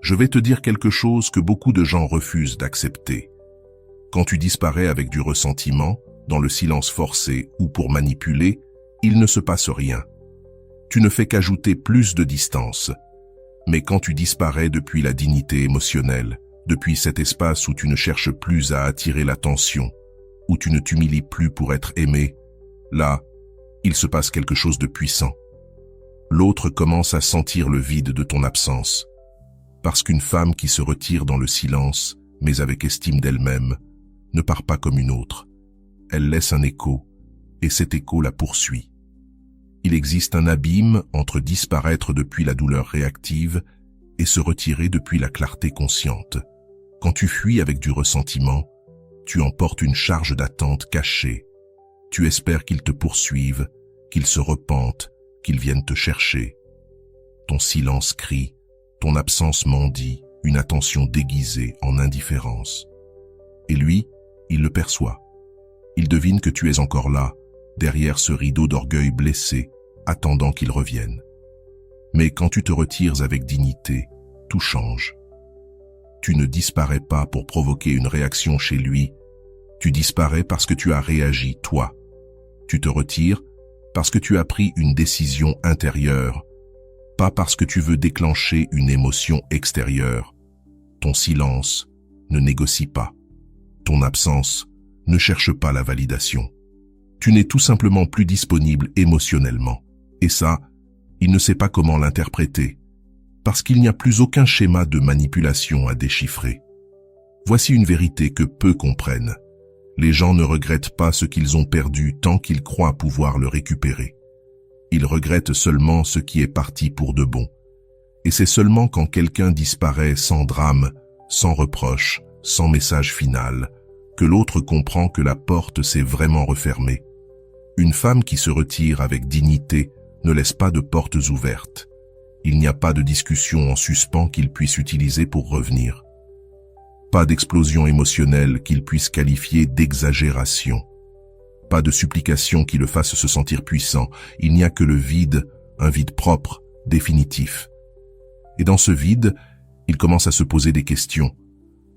Je vais te dire quelque chose que beaucoup de gens refusent d'accepter. Quand tu disparais avec du ressentiment, dans le silence forcé ou pour manipuler, il ne se passe rien. Tu ne fais qu'ajouter plus de distance. Mais quand tu disparais depuis la dignité émotionnelle, depuis cet espace où tu ne cherches plus à attirer l'attention, où tu ne t'humilies plus pour être aimé, là, il se passe quelque chose de puissant. L'autre commence à sentir le vide de ton absence. Parce qu'une femme qui se retire dans le silence, mais avec estime d'elle-même, ne part pas comme une autre. Elle laisse un écho, et cet écho la poursuit. Il existe un abîme entre disparaître depuis la douleur réactive et se retirer depuis la clarté consciente. Quand tu fuis avec du ressentiment, tu emportes une charge d'attente cachée. Tu espères qu'ils te poursuivent, qu'ils se repentent, qu'ils viennent te chercher. Ton silence crie, ton absence mendie, une attention déguisée en indifférence. Et lui, il le perçoit. Il devine que tu es encore là, derrière ce rideau d'orgueil blessé, attendant qu'il revienne. Mais quand tu te retires avec dignité, tout change. Tu ne disparais pas pour provoquer une réaction chez lui, tu disparais parce que tu as réagi, toi. Tu te retires parce que tu as pris une décision intérieure, pas parce que tu veux déclencher une émotion extérieure. Ton silence ne négocie pas. Ton absence ne cherche pas la validation. Tu n'es tout simplement plus disponible émotionnellement. Et ça, il ne sait pas comment l'interpréter, parce qu'il n'y a plus aucun schéma de manipulation à déchiffrer. Voici une vérité que peu comprennent. Les gens ne regrettent pas ce qu'ils ont perdu tant qu'ils croient pouvoir le récupérer. Ils regrettent seulement ce qui est parti pour de bon. Et c'est seulement quand quelqu'un disparaît sans drame, sans reproche, sans message final, que l'autre comprend que la porte s'est vraiment refermée. Une femme qui se retire avec dignité ne laisse pas de portes ouvertes. Il n'y a pas de discussion en suspens qu'il puisse utiliser pour revenir. Pas d'explosion émotionnelle qu'il puisse qualifier d'exagération. Pas de supplication qui le fasse se sentir puissant. Il n'y a que le vide, un vide propre, définitif. Et dans ce vide, il commence à se poser des questions.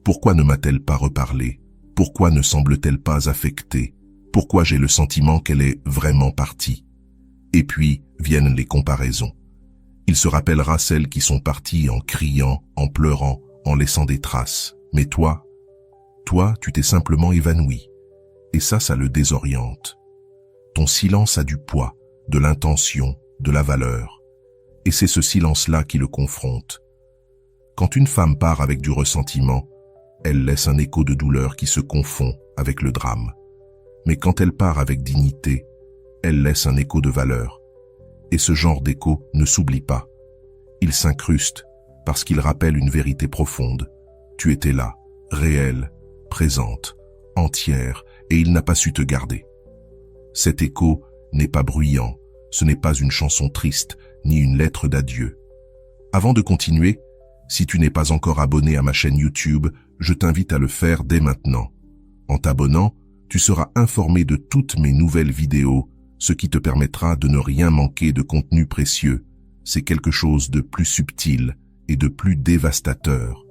Pourquoi ne m'a-t-elle pas reparlé? Pourquoi ne semble-t-elle pas affectée? Pourquoi j'ai le sentiment qu'elle est vraiment partie? Et puis viennent les comparaisons. Il se rappellera celles qui sont parties en criant, en pleurant, en laissant des traces. Mais toi, tu t'es simplement évanoui. Et ça le désoriente. Ton silence a du poids, de l'intention, de la valeur. Et c'est ce silence-là qui le confronte. Quand une femme part avec du ressentiment, elle laisse un écho de douleur qui se confond avec le drame. Mais quand elle part avec dignité, elle laisse un écho de valeur. Et ce genre d'écho ne s'oublie pas. Il s'incruste parce qu'il rappelle une vérité profonde. Tu étais là, réelle, présente, entière, et il n'a pas su te garder. Cet écho n'est pas bruyant, ce n'est pas une chanson triste, ni une lettre d'adieu. Avant de continuer, si tu n'es pas encore abonné à ma chaîne YouTube, je t'invite à le faire dès maintenant. En t'abonnant, tu seras informé de toutes mes nouvelles vidéos, ce qui te permettra de ne rien manquer de contenu précieux. C'est quelque chose de plus subtil et de plus dévastateur.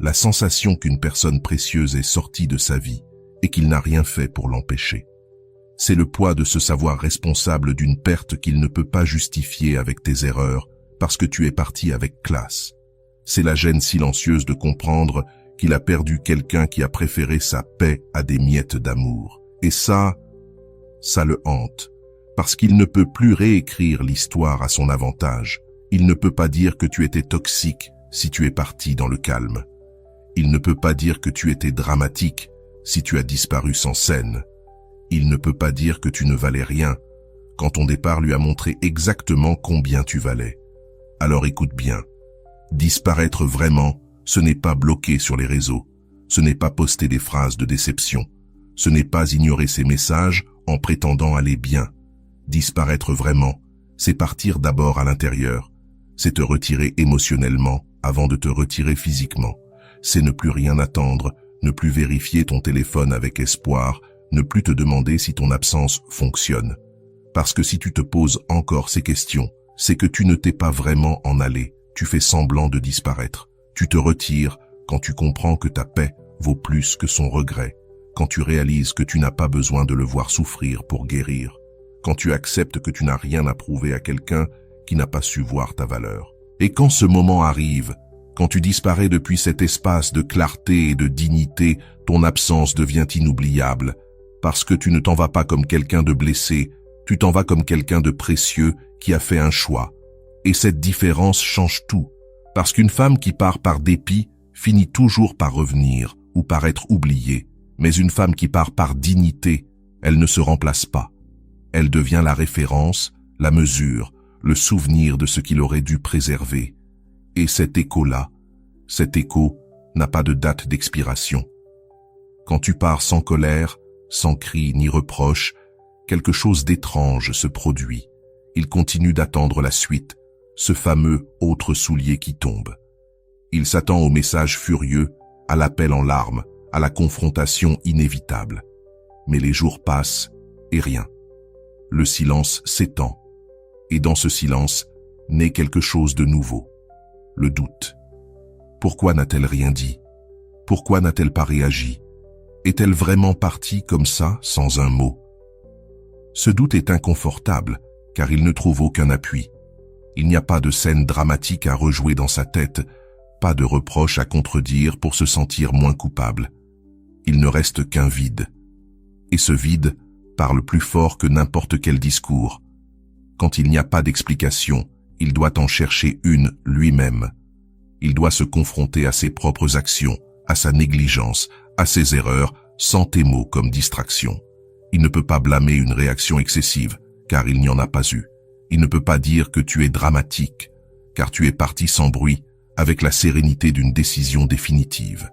La sensation qu'une personne précieuse est sortie de sa vie et qu'il n'a rien fait pour l'empêcher. C'est le poids de se savoir responsable d'une perte qu'il ne peut pas justifier avec tes erreurs parce que tu es parti avec classe. C'est la gêne silencieuse de comprendre qu'il a perdu quelqu'un qui a préféré sa paix à des miettes d'amour. Et ça le hante, parce qu'il ne peut plus réécrire l'histoire à son avantage. Il ne peut pas dire que tu étais toxique si tu es parti dans le calme. Il ne peut pas dire que tu étais dramatique si tu as disparu sans scène. Il ne peut pas dire que tu ne valais rien quand ton départ lui a montré exactement combien tu valais. Alors écoute bien, disparaître vraiment, ce n'est pas bloquer sur les réseaux, ce n'est pas poster des phrases de déception, ce n'est pas ignorer ses messages en prétendant aller bien. Disparaître vraiment, c'est partir d'abord à l'intérieur, c'est te retirer émotionnellement avant de te retirer physiquement. C'est ne plus rien attendre, ne plus vérifier ton téléphone avec espoir, ne plus te demander si ton absence fonctionne. Parce que si tu te poses encore ces questions, c'est que tu ne t'es pas vraiment en allé, tu fais semblant de disparaître. Tu te retires quand tu comprends que ta paix vaut plus que son regret, quand tu réalises que tu n'as pas besoin de le voir souffrir pour guérir, quand tu acceptes que tu n'as rien à prouver à quelqu'un qui n'a pas su voir ta valeur. Et quand ce moment arrive, quand tu disparais depuis cet espace de clarté et de dignité, ton absence devient inoubliable, parce que tu ne t'en vas pas comme quelqu'un de blessé, tu t'en vas comme quelqu'un de précieux qui a fait un choix. Et cette différence change tout, parce qu'une femme qui part par dépit finit toujours par revenir ou par être oubliée, mais une femme qui part par dignité, elle ne se remplace pas. Elle devient la référence, la mesure, le souvenir de ce qu'il aurait dû préserver. Et cet écho-là, cet écho n'a pas de date d'expiration. Quand tu pars sans colère, sans cri ni reproche, quelque chose d'étrange se produit. Il continue d'attendre la suite, ce fameux autre soulier qui tombe. Il s'attend au message furieux, à l'appel en larmes, à la confrontation inévitable. Mais les jours passent et rien. Le silence s'étend. Et dans ce silence, naît quelque chose de nouveau. Le doute. Pourquoi n'a-t-elle rien dit? Pourquoi n'a-t-elle pas réagi? Est-elle vraiment partie comme ça, sans un mot? Ce doute est inconfortable, car il ne trouve aucun appui. Il n'y a pas de scène dramatique à rejouer dans sa tête, pas de reproche à contredire pour se sentir moins coupable. Il ne reste qu'un vide. Et ce vide parle plus fort que n'importe quel discours. Quand il n'y a pas d'explication, il doit en chercher une lui-même. Il doit se confronter à ses propres actions, à sa négligence, à ses erreurs, sans tes mots comme distraction. Il ne peut pas blâmer une réaction excessive, car il n'y en a pas eu. Il ne peut pas dire que tu es dramatique, car tu es parti sans bruit, avec la sérénité d'une décision définitive.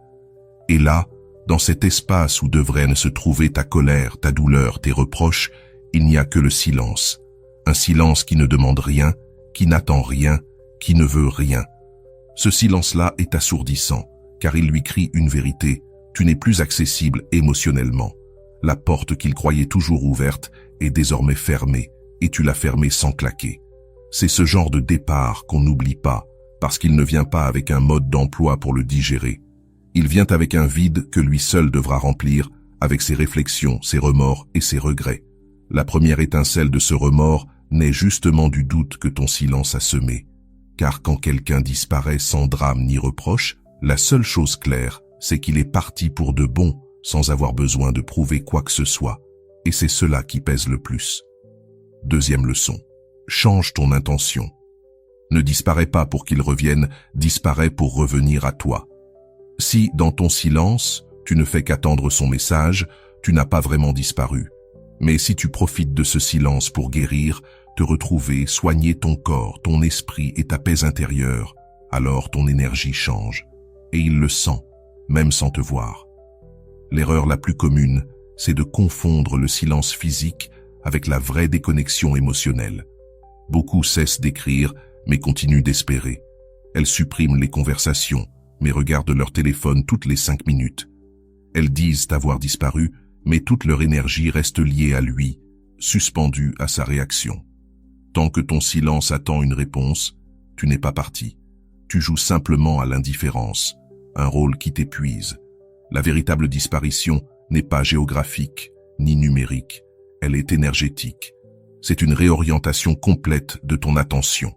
Et là, dans cet espace où devraient se trouver ta colère, ta douleur, tes reproches, il n'y a que le silence. Un silence qui ne demande rien, qui n'attend rien, qui ne veut rien. Ce silence-là est assourdissant, car il lui crie une vérité. Tu n'es plus accessible émotionnellement. La porte qu'il croyait toujours ouverte est désormais fermée, et tu l'as fermée sans claquer. C'est ce genre de départ qu'on n'oublie pas, parce qu'il ne vient pas avec un mode d'emploi pour le digérer. Il vient avec un vide que lui seul devra remplir, avec ses réflexions, ses remords et ses regrets. La première étincelle de ce remords naît justement du doute que ton silence a semé. Car quand quelqu'un disparaît sans drame ni reproche, la seule chose claire, c'est qu'il est parti pour de bon, sans avoir besoin de prouver quoi que ce soit. Et c'est cela qui pèse le plus. Deuxième leçon. Change ton intention. Ne disparais pas pour qu'il revienne, disparais pour revenir à toi. Si, dans ton silence, tu ne fais qu'attendre son message, tu n'as pas vraiment disparu. Mais si tu profites de ce silence pour guérir, te retrouver, soigner ton corps, ton esprit et ta paix intérieure, alors ton énergie change. Et il le sent, même sans te voir. L'erreur la plus commune, c'est de confondre le silence physique avec la vraie déconnexion émotionnelle. Beaucoup cessent d'écrire, mais continuent d'espérer. Elles suppriment les conversations, mais regardent leur téléphone toutes les 5 minutes. Elles disent avoir disparu, mais toute leur énergie reste liée à lui, suspendue à sa réaction. Tant que ton silence attend une réponse, tu n'es pas parti. Tu joues simplement à l'indifférence, un rôle qui t'épuise. La véritable disparition n'est pas géographique, ni numérique, elle est énergétique. C'est une réorientation complète de ton attention.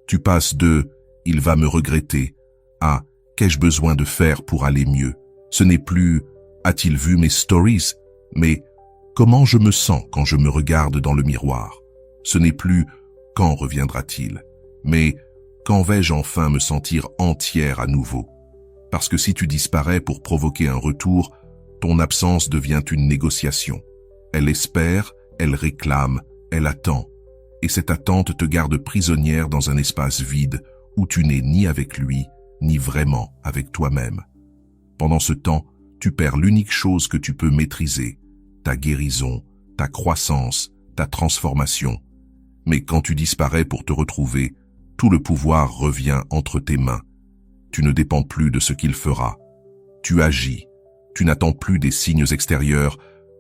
Tu passes de « il va me regretter » à « qu'ai-je besoin de faire pour aller mieux ?» Ce n'est plus « a-t-il vu mes stories ?» mais « comment je me sens quand je me regarde dans le miroir ?» Ce n'est plus « quand reviendra-t-il ?» mais « quand vais-je enfin me sentir entière à nouveau ?» Parce que si tu disparais pour provoquer un retour, ton absence devient une négociation. Elle espère, elle réclame, elle attend. Et cette attente te garde prisonnière dans un espace vide où tu n'es ni avec lui, ni vraiment avec toi-même. Pendant ce temps, tu perds l'unique chose que tu peux maîtriser, ta guérison, ta croissance, ta transformation. Mais quand tu disparais pour te retrouver, tout le pouvoir revient entre tes mains. Tu ne dépends plus de ce qu'il fera. Tu agis. Tu n'attends plus des signes extérieurs.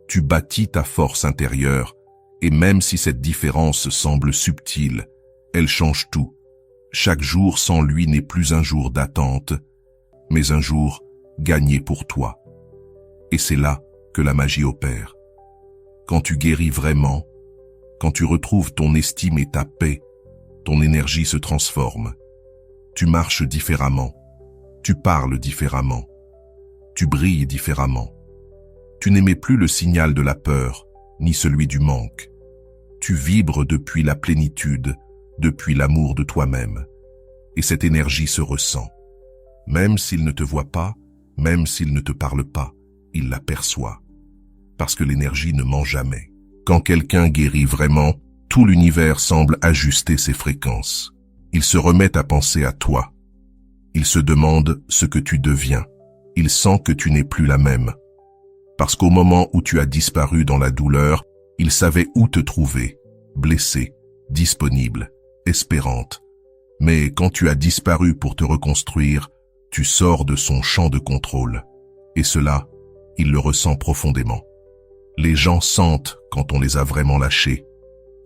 Tu bâtis ta force intérieure. Et même si cette différence semble subtile, elle change tout. Chaque jour sans lui n'est plus un jour d'attente. mais un jour gagné pour toi. Et c'est là que la magie opère. Quand tu guéris vraiment, quand tu retrouves ton estime et ta paix, ton énergie se transforme. Tu marches différemment, tu parles différemment, tu brilles différemment. Tu n'émets plus le signal de la peur, ni celui du manque. Tu vibres depuis la plénitude, depuis l'amour de toi-même. Et cette énergie se ressent. Même s'il ne te voit pas, même s'il ne te parle pas, il la perçoit. Parce que l'énergie ne ment jamais. Quand quelqu'un guérit vraiment, tout l'univers semble ajuster ses fréquences. Il se remet à penser à toi. Il se demande ce que tu deviens. Il sent que tu n'es plus la même. Parce qu'au moment où tu as disparu dans la douleur, il savait où te trouver, blessée, disponible, espérante. Mais quand tu as disparu pour te reconstruire, tu sors de son champ de contrôle. Et cela, il le ressent profondément. Les gens sentent quand on les a vraiment lâchés.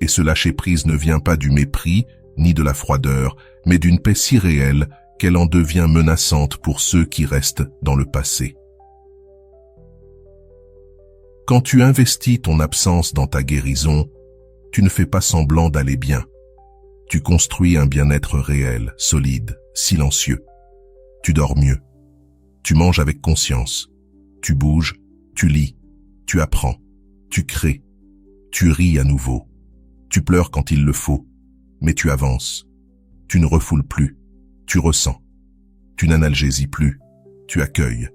Et ce lâcher-prise ne vient pas du mépris, ni de la froideur, mais d'une paix si réelle qu'elle en devient menaçante pour ceux qui restent dans le passé. Quand tu investis ton absence dans ta guérison, tu ne fais pas semblant d'aller bien. Tu construis un bien-être réel, solide, silencieux. Tu dors mieux. Tu manges avec conscience. Tu bouges, tu lis, tu apprends, tu crées. Tu ris à nouveau. Tu pleures quand il le faut, mais tu avances. Tu ne refoules plus, tu ressens. Tu n'analgésies plus, tu accueilles.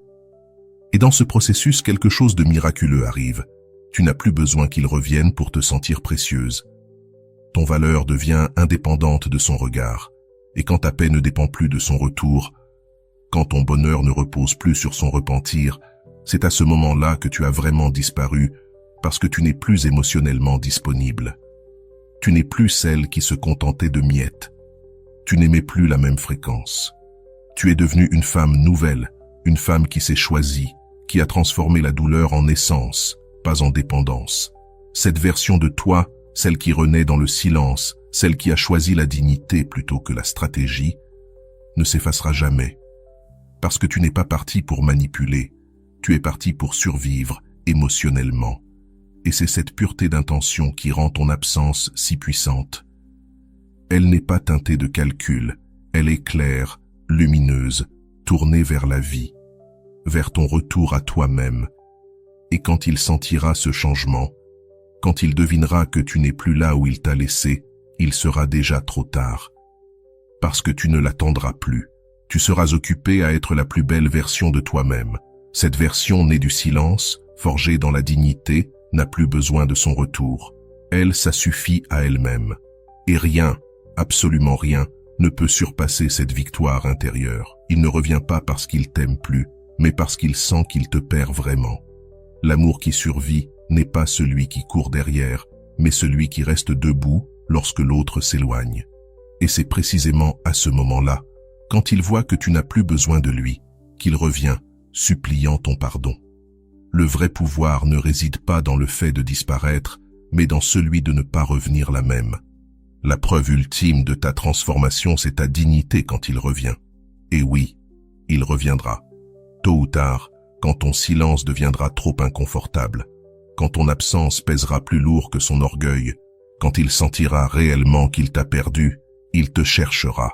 Et dans ce processus, quelque chose de miraculeux arrive. Tu n'as plus besoin qu'il revienne pour te sentir précieuse. Ton valeur devient indépendante de son regard. Et quand ta paix ne dépend plus de son retour, quand ton bonheur ne repose plus sur son repentir, c'est à ce moment-là que tu as vraiment disparu, parce que tu n'es plus émotionnellement disponible. Tu n'es plus celle qui se contentait de miettes. Tu n'aimais plus la même fréquence. Tu es devenue une femme nouvelle, une femme qui s'est choisie, qui a transformé la douleur en essence, pas en dépendance. Cette version de toi, celle qui renaît dans le silence, celle qui a choisi la dignité plutôt que la stratégie, ne s'effacera jamais. Parce que tu n'es pas parti pour manipuler, tu es parti pour survivre émotionnellement. Et c'est cette pureté d'intention qui rend ton absence si puissante. Elle n'est pas teintée de calcul, elle est claire, lumineuse, tournée vers la vie, vers ton retour à toi-même. Et quand il sentira ce changement, quand il devinera que tu n'es plus là où il t'a laissé, il sera déjà trop tard. Parce que tu ne l'attendras plus. Tu seras occupé à être la plus belle version de toi-même. Cette version née du silence, forgée dans la dignité, n'a plus besoin de son retour. Elle, ça suffit à elle-même. Et rien, absolument rien, ne peut surpasser cette victoire intérieure. Il ne revient pas parce qu'il t'aime plus, mais parce qu'il sent qu'il te perd vraiment. L'amour qui survit n'est pas celui qui court derrière, mais celui qui reste debout lorsque l'autre s'éloigne. Et c'est précisément à ce moment-là, quand il voit que tu n'as plus besoin de lui, qu'il revient, suppliant ton pardon. Le vrai pouvoir ne réside pas dans le fait de disparaître, mais dans celui de ne pas revenir la même. La preuve ultime de ta transformation, c'est ta dignité quand il revient. Et oui, il reviendra. Tôt ou tard, quand ton silence deviendra trop inconfortable, quand ton absence pèsera plus lourd que son orgueil, quand il sentira réellement qu'il t'a perdu, il te cherchera.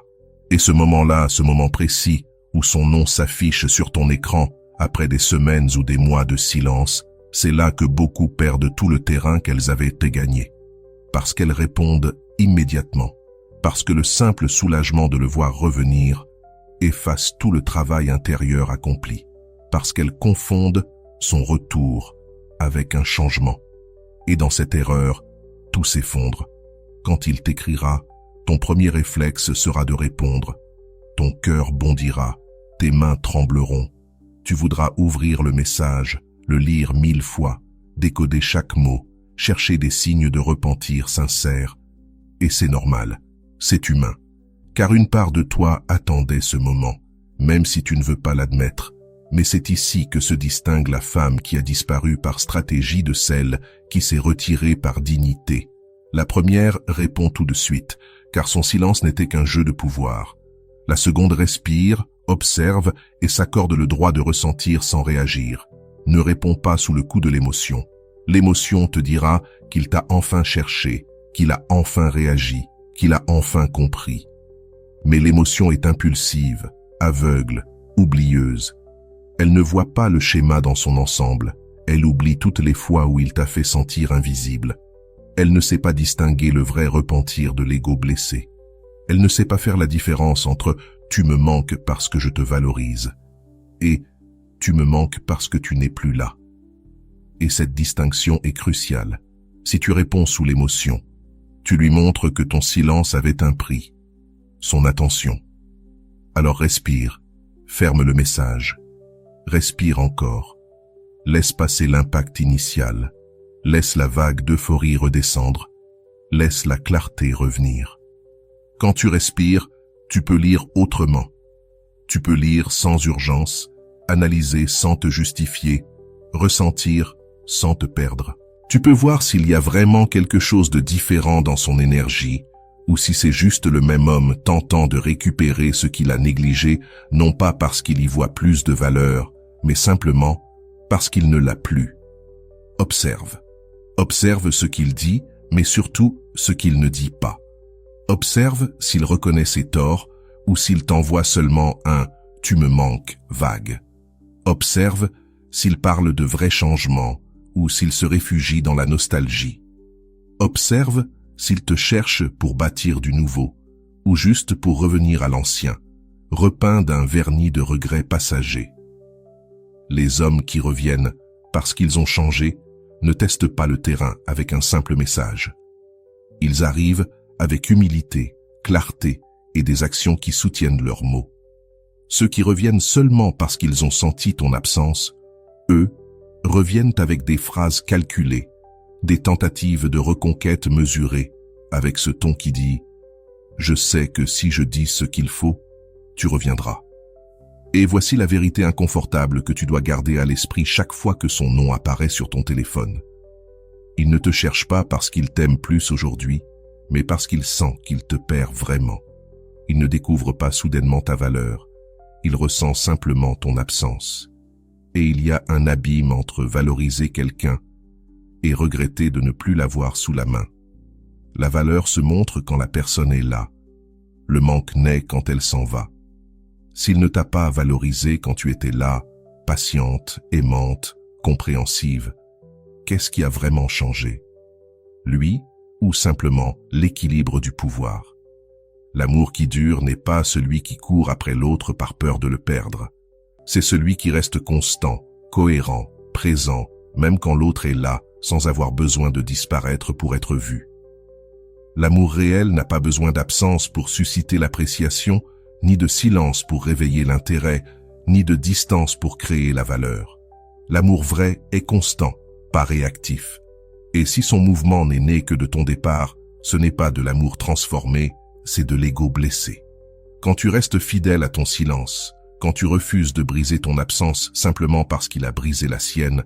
Et ce moment-là, ce moment précis, où son nom s'affiche sur ton écran, après des semaines ou des mois de silence, c'est là que beaucoup perdent tout le terrain qu'elles avaient gagné. Parce qu'elles répondent immédiatement, parce que le simple soulagement de le voir revenir efface tout le travail intérieur accompli, parce qu'elles confondent son retour avec un changement. Et dans cette erreur, tout s'effondre. Quand il t'écrira, ton premier réflexe sera de répondre. Ton cœur bondira, tes mains trembleront. Tu voudras ouvrir le message, le lire 1000 fois, décoder chaque mot, chercher des signes de repentir sincère. Et c'est normal, c'est humain, car une part de toi attendait ce moment, même si tu ne veux pas l'admettre. Mais c'est ici que se distingue la femme qui a disparu par stratégie de celle qui s'est retirée par dignité. La première répond tout de suite, car son silence n'était qu'un jeu de pouvoir. La seconde respire, Observe et s'accorde le droit de ressentir sans réagir. Ne réponds pas sous le coup de l'émotion. L'émotion te dira qu'il t'a enfin cherché, qu'il a enfin réagi, qu'il a enfin compris. Mais l'émotion est impulsive, aveugle, oublieuse. Elle ne voit pas le schéma dans son ensemble. Elle oublie toutes les fois où il t'a fait sentir invisible. Elle ne sait pas distinguer le vrai repentir de l'ego blessé. Elle ne sait pas faire la différence entre « tu me manques parce que je te valorise » et « tu me manques parce que tu n'es plus là ». Et cette distinction est cruciale. Si tu réponds sous l'émotion, tu lui montres que ton silence avait un prix, son attention. Alors respire, ferme le message. Respire encore. Laisse passer l'impact initial. Laisse la vague d'euphorie redescendre. Laisse la clarté revenir. Quand tu respires, tu peux lire autrement. Tu peux lire sans urgence, analyser sans te justifier, ressentir sans te perdre. Tu peux voir s'il y a vraiment quelque chose de différent dans son énergie, ou si c'est juste le même homme tentant de récupérer ce qu'il a négligé, non pas parce qu'il y voit plus de valeur, mais simplement parce qu'il ne l'a plus. Observe. Observe ce qu'il dit, mais surtout ce qu'il ne dit pas. Observe s'il reconnaît ses torts ou s'il t'envoie seulement un « tu me manques » vague. Observe s'il parle de vrais changements ou s'il se réfugie dans la nostalgie. Observe s'il te cherche pour bâtir du nouveau ou juste pour revenir à l'ancien, repeint d'un vernis de regrets passagers. Les hommes qui reviennent parce qu'ils ont changé ne testent pas le terrain avec un simple message. Ils arrivent avec humilité, clarté et des actions qui soutiennent leurs mots. Ceux qui reviennent seulement parce qu'ils ont senti ton absence, eux, reviennent avec des phrases calculées, des tentatives de reconquête mesurées, avec ce ton qui dit « Je sais que si je dis ce qu'il faut, tu reviendras ». Et voici la vérité inconfortable que tu dois garder à l'esprit chaque fois que son nom apparaît sur ton téléphone. Il ne te cherche pas parce qu'il t'aime plus aujourd'hui, mais parce qu'il sent qu'il te perd vraiment. Il ne découvre pas soudainement ta valeur, il ressent simplement ton absence. Et il y a un abîme entre valoriser quelqu'un et regretter de ne plus l'avoir sous la main. La valeur se montre quand la personne est là. Le manque naît quand elle s'en va. S'il ne t'a pas valorisé quand tu étais là, patiente, aimante, compréhensive, qu'est-ce qui a vraiment changé? Lui ou simplement l'équilibre du pouvoir? L'amour qui dure n'est pas celui qui court après l'autre par peur de le perdre. C'est celui qui reste constant, cohérent, présent, même quand l'autre est là, sans avoir besoin de disparaître pour être vu. L'amour réel n'a pas besoin d'absence pour susciter l'appréciation, ni de silence pour réveiller l'intérêt, ni de distance pour créer la valeur. L'amour vrai est constant, pas réactif. Et si son mouvement n'est né que de ton départ, ce n'est pas de l'amour transformé, c'est de l'ego blessé. Quand tu restes fidèle à ton silence, quand tu refuses de briser ton absence simplement parce qu'il a brisé la sienne,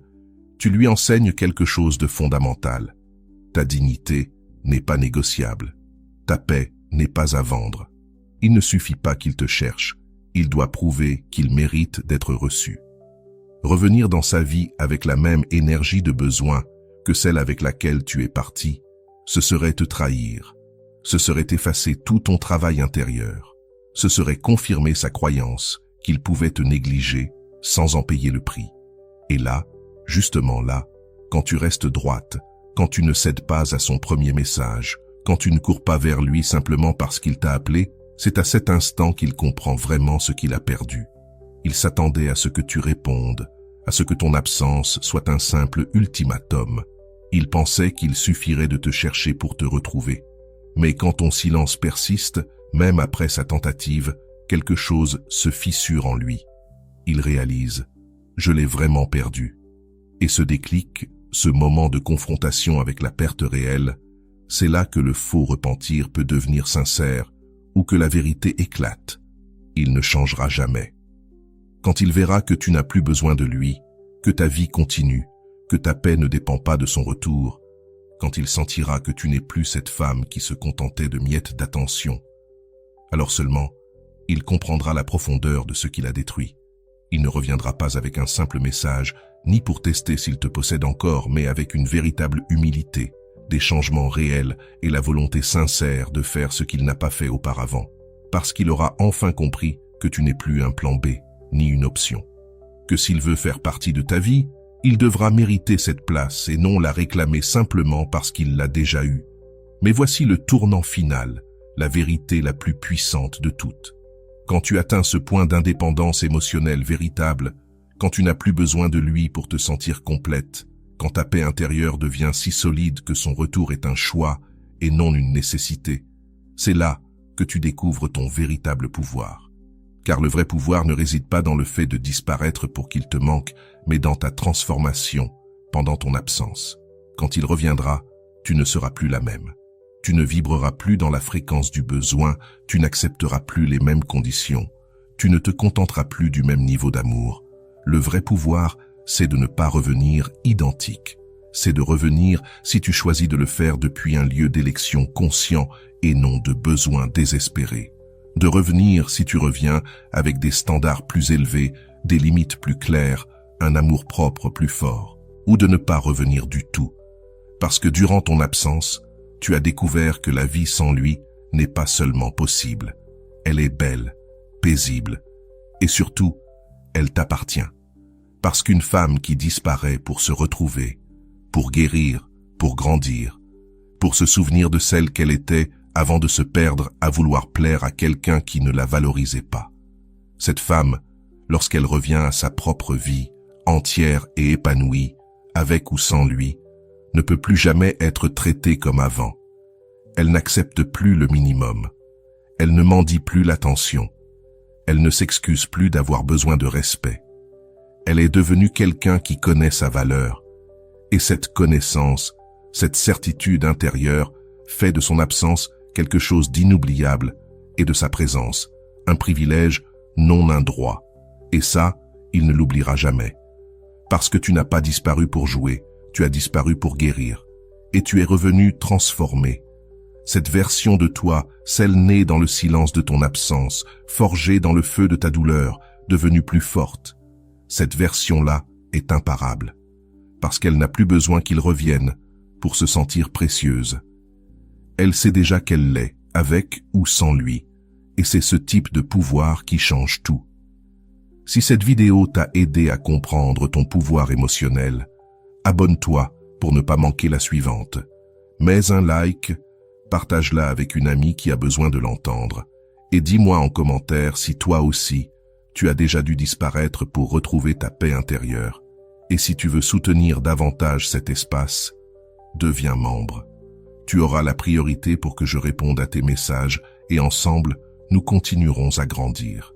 tu lui enseignes quelque chose de fondamental. Ta dignité n'est pas négociable. Ta paix n'est pas à vendre. Il ne suffit pas qu'il te cherche, il doit prouver qu'il mérite d'être reçu. Revenir dans sa vie avec la même énergie de besoin que celle avec laquelle tu es parti, ce serait te trahir. Ce serait effacer tout ton travail intérieur. Ce serait confirmer sa croyance qu'il pouvait te négliger sans en payer le prix. Et là, justement là, quand tu restes droite, quand tu ne cèdes pas à son premier message, quand tu ne cours pas vers lui simplement parce qu'il t'a appelé, c'est à cet instant qu'il comprend vraiment ce qu'il a perdu. Il s'attendait à ce que tu répondes, à ce que ton absence soit un simple ultimatum. Il pensait qu'il suffirait de te chercher pour te retrouver. Mais quand ton silence persiste, même après sa tentative, quelque chose se fissure en lui. Il réalise « Je l'ai vraiment perdu ». Et ce déclic, ce moment de confrontation avec la perte réelle, c'est là que le faux repentir peut devenir sincère ou que la vérité éclate. Il ne changera jamais. Quand il verra que tu n'as plus besoin de lui, que ta vie continue, que ta paix ne dépend pas de son retour, quand il sentira que tu n'es plus cette femme qui se contentait de miettes d'attention, alors seulement Il comprendra la profondeur de ce qu'il a détruit. Il ne reviendra pas avec un simple message, ni pour tester s'il te possède encore, mais avec une véritable humilité, des changements réels et la volonté sincère de faire ce qu'il n'a pas fait auparavant, parce qu'il aura enfin compris que tu n'es plus un plan B, ni une option. Que s'il veut faire partie de ta vie, il devra mériter cette place et non la réclamer simplement parce qu'il l'a déjà eue. Mais voici le tournant final, la vérité la plus puissante de toutes. Quand tu atteins ce point d'indépendance émotionnelle véritable, quand tu n'as plus besoin de lui pour te sentir complète, quand ta paix intérieure devient si solide que son retour est un choix et non une nécessité, c'est là que tu découvres ton véritable pouvoir. Car le vrai pouvoir ne réside pas dans le fait de disparaître pour qu'il te manque, mais dans ta transformation pendant ton absence. Quand il reviendra, tu ne seras plus la même. Tu ne vibreras plus dans la fréquence du besoin, tu n'accepteras plus les mêmes conditions, tu ne te contenteras plus du même niveau d'amour. Le vrai pouvoir, c'est de ne pas revenir identique. C'est de revenir si tu choisis de le faire depuis un lieu d'élection conscient et non de besoin désespéré. De revenir si tu reviens avec des standards plus élevés, des limites plus claires, un amour-propre plus fort. Ou de ne pas revenir du tout. Parce que durant ton absence, tu as découvert que la vie sans lui n'est pas seulement possible. Elle est belle, paisible, et surtout, elle t'appartient. Parce qu'une femme qui disparaît pour se retrouver, pour guérir, pour grandir, pour se souvenir de celle qu'elle était avant de se perdre à vouloir plaire à quelqu'un qui ne la valorisait pas. Cette femme, lorsqu'elle revient à sa propre vie, entière et épanouie, avec ou sans lui, ne peut plus jamais être traitée comme avant. Elle n'accepte plus le minimum. Elle ne mendie plus l'attention. Elle ne s'excuse plus d'avoir besoin de respect. Elle est devenue quelqu'un qui connaît sa valeur. Et cette connaissance, cette certitude intérieure, fait de son absence quelque chose d'inoubliable et de sa présence un privilège, non un droit. Et ça, il ne l'oubliera jamais. Parce que tu n'as pas disparu pour jouer, tu as disparu pour guérir. Et tu es revenu transformé. Cette version de toi, celle née dans le silence de ton absence, forgée dans le feu de ta douleur, devenue plus forte. Cette version-là est imparable. Parce qu'elle n'a plus besoin qu'il revienne pour se sentir précieuse. Elle sait déjà qu'elle l'est, avec ou sans lui. Et c'est ce type de pouvoir qui change tout. Si cette vidéo t'a aidé à comprendre ton pouvoir émotionnel, abonne-toi pour ne pas manquer la suivante. Mets un like, partage-la avec une amie qui a besoin de l'entendre. Et dis-moi en commentaire si toi aussi, tu as déjà dû disparaître pour retrouver ta paix intérieure. Et si tu veux soutenir davantage cet espace, deviens membre. Tu auras la priorité pour que je réponde à tes messages et ensemble, nous continuerons à grandir.